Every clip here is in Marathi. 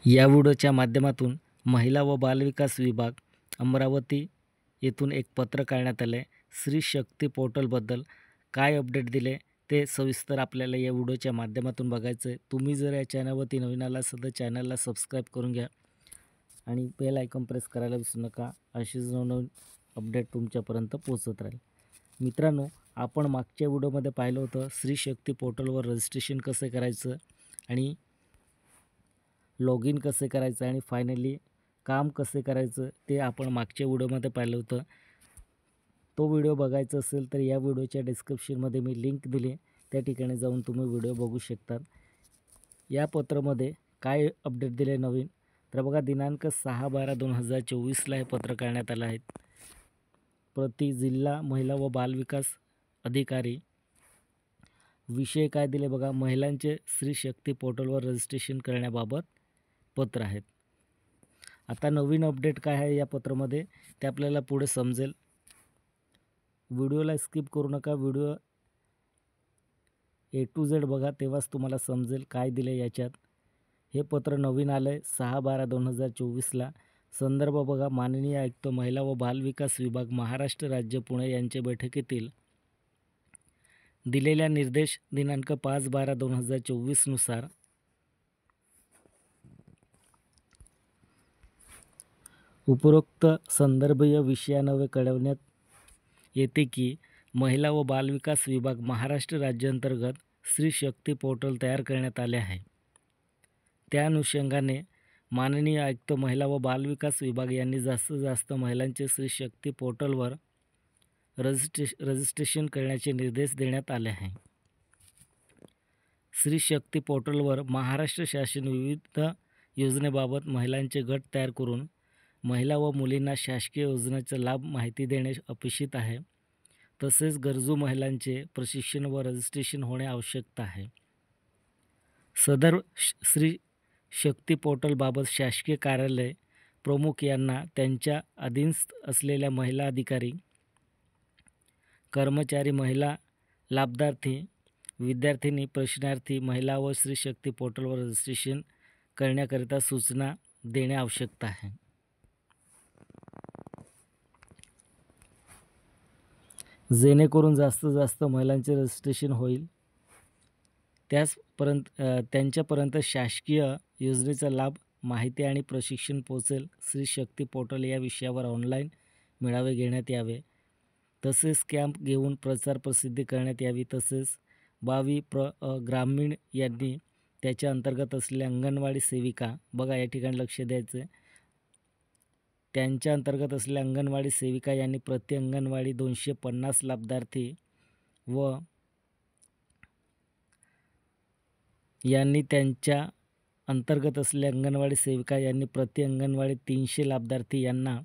या व्हिडिओच्या माध्यमातून महिला व बालविकास विभाग अमरावती येथून एक पत्र काढण्यात आले. स्त्री शक्ती पोर्टलबद्दल काय अपडेट दिले ते सविस्तर आपल्याला या व्हिडिओच्या माध्यमातून बघायचं आहे. तुम्ही जर या चॅनलवरती नवीन आला असाल तर चॅनलला सबस्क्राईब करून घ्या आणि बेल आयकॉन प्रेस करायला विसरू नका. अशीच नवनवीन अपडेट तुमच्यापर्यंत पोहोचत राहील. मित्रांनो, आपण मागच्या व्हिडिओमध्ये पाहिलं होतं स्त्री शक्ती पोर्टलवर रजिस्ट्रेशन कसं करायचं आणि लॉग इन कसे करायचं आणि फायनली काम कसे करायचं ते आपण मागच्या व्हिडिओमध्ये पाहिलं होतं. तो व्हिडिओ बघायचा असेल तर या व्हिडिओच्या डिस्क्रिप्शनमध्ये मी लिंक दिली, त्या ठिकाणी जाऊन तुम्ही व्हिडिओ बघू शकतात. या पत्रामध्ये काय अपडेट दिले नवीन तर बघा, दिनांक 6/12/2024 हे पत्र काढण्यात आलं आहे. प्रति जिल्हा महिला व बालविकास अधिकारी. विषय काय दिले बघा, महिलांचे स्त्री शक्ती पोर्टलवर रजिस्ट्रेशन करण्याबाबत पत्र आहेत. आता नवीन अपडेट काय आहे या पत्रामध्ये ते आपल्याला पुढे समजेल. व्हिडिओला स्किप करू नका, व्हिडिओ A to Z बघा, तेव्हाच तुम्हाला समजेल काय दिले याच्यात. हे पत्र नवीन आलं आहे 6/12/2024. संदर्भ बघा, माननीय आयुक्त महिला व बालविकास विभाग महाराष्ट्र राज्य पुणे यांच्या बैठकीतील दिलेल्या निर्देश दिनांक 5/12/2024 नुसार उपरोक्त संदर्भीय विषयान्वये कळवण्यात येते की महिला व बालविकास विभाग महाराष्ट्र राज्यांतर्गत स्त्री शक्ती पोर्टल तयार करण्यात आले आहे. त्या अनुषंगाने माननीय आयुक्त महिला व बालविकास विभाग यांनी जास्तीत जास्त महिलांचे स्त्री शक्ती पोर्टलवर रजिस्ट्रेशन करण्याचे निर्देश देण्यात आले आहे. स्त्री शक्ती पोर्टलवर महाराष्ट्र शासन विविध योजनेबाबत महिलांचे गट तयार करून महिला व मुलींना शासकीय योजनेचा लाभ माहिती देणे अपेक्षित आहे. तसेच गरजू महिलांचे प्रशिक्षण व रजिस्ट्रेशन होणे आवश्यक आहे. सदर स्त्री शक्ती पोर्टलबाबत शासकीय कार्यालय प्रमुख यांना त्यांच्या अधीनस्थ असलेल्या महिला अधिकारी, कर्मचारी, महिला लाभार्थी, विद्यार्थिनी, प्रशिक्षणार्थी महिला व स्त्री शक्ती पोर्टलवर रजिस्ट्रेशन करण्याकरिता सूचना देणे आवश्यक आहे. जेणेकरून जास्तीत जास्त महिलांचे रजिस्ट्रेशन होईल, त्यांच्यापर्यंत शासकीय योजनेचा लाभ, माहिती आणि प्रशिक्षण पोहोचेल. स्त्री शक्ती पोर्टल या विषयावर ऑनलाईन मेळावे घेण्यात यावे. तसेच कॅम्प घेऊन प्रचार प्रसिद्धी करण्यात यावी. तसेच ग्रामीण यांनी त्याच्या अंतर्गत असलेल्या अंगणवाडी सेविका, बघा या ठिकाणी लक्ष द्यायचं, त्यांच्या अंतर्गत असलेल्या अंगणवाडी सेविका यांनी प्रति अंगणवाडी 250 लाभार्थी व यांनी त्यांच्या अंतर्गत असलेल्या अंगणवाडी सेविका यांनी प्रति अंगणवाडी 300 लाभार्थी यांना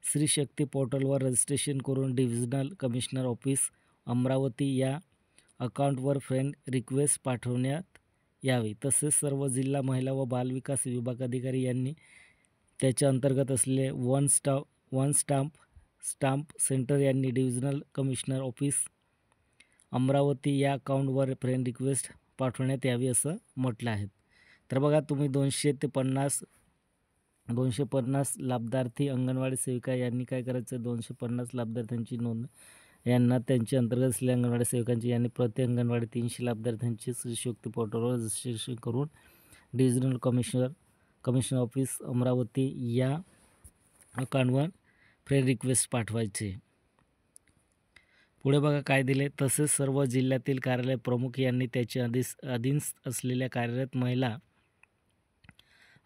स्त्री शक्ती पोर्टलवर रजिस्ट्रेशन करून डिव्हिजनल कमिशनर ऑफिस अमरावती या अकाउंटवर फ्रेंड रिक्वेस्ट पाठवण्यात यावी. तसेच सर्व जिल्हा महिला व बालविकास विभाग अधिकारी यांनी त्याच्या अंतर्गत असलेले वन स्टाम्प सेंटर यांनी डिव्हिजनल कमिशनर ऑफिस अमरावती या अकाउंटवर फ्रेंड रिक्वेस्ट पाठवण्यात यावी असं म्हटलं आहे. तर बघा, तुम्ही 250 लाभार्थी अंगणवाडी सेविका यांनी काय करायचं, 250 लाभार्थ्यांची नोंद यांना त्यांच्या अंतर्गत असलेल्या अंगणवाडी सेविकांची यांनी प्रति अंगणवाडी 300 लाभार्थ्यांची स्त्री शक्ती पोर्टलवर रजिस्ट्रेशन करून डिव्हिजनल कमिशनर ऑफिस अमरावती या अकाउंटवर फ्रेंड रिक्वेस्ट पाठवायचे. पुढे बघा काय दिले, तसेच सर्व जिल्ह्यातील कार्यालय प्रमुख यांनी त्याच्या अधीनस्थ असलेल्या कार्यरत महिला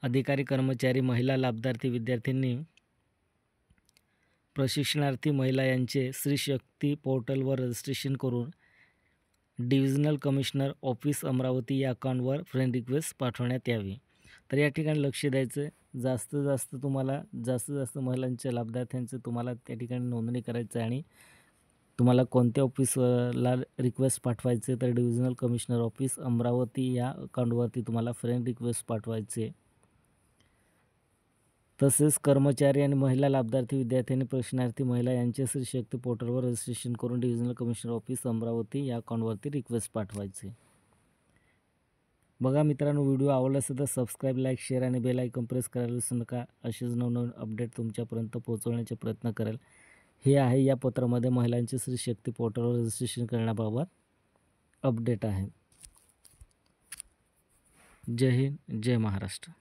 अधिकारी, कर्मचारी, महिला लाभार्थी, विद्यार्थिनी, प्रशिक्षणार्थी महिला यांचे स्त्री शक्ती पोर्टलवर रजिस्ट्रेशन करून डिव्हिजनल कमिशनर ऑफिस अमरावती या अकाउंटवर फ्रेंड रिक्वेस्ट पाठवण्यात यावी. तर या ठिकाणी लक्ष द्यायचं, जास्तीत जास्त महिलांच्या लाभार्थ्यांचं तुम्हाला त्या ठिकाणी नोंदणी करायचं आणि तुम्हाला कोणत्या ऑफिसला रिक्वेस्ट पाठवायचे तर डिव्हिजनल कमिशनर ऑफिस अमरावती या अकाउंटवरती तुम्हाला फ्रेंड रिक्वेस्ट पाठवायचे. तसेच कर्मचारी आणि महिला लाभार्थी, विद्यार्थ्यांनी, प्रशिक्षणार्थी महिला यांचे स्त्री शक्ती पोर्टलवर रजिस्ट्रेशन करून डिव्हिजनल कमिशनर ऑफिस अमरावती या अकाउंटवरती रिक्वेस्ट पाठवायचे. बघा मित्रांनो, व्हिडिओ आवडला असेल तर सबस्क्राईब, लाईक, शेअर आणि बेल आयकॉन प्रेस करायला विसरू नका. असेच नवनवीन अपडेट तुमच्यापर्यंत पोहोचवण्याचे प्रयत्न करेल. हे आहे या पत्रामध्ये महिलांचे स्त्री शक्ती पोर्टलवर रजिस्ट्रेशन करण्याबाबत अपडेट आहे. जय हिंद, जय महाराष्ट्र.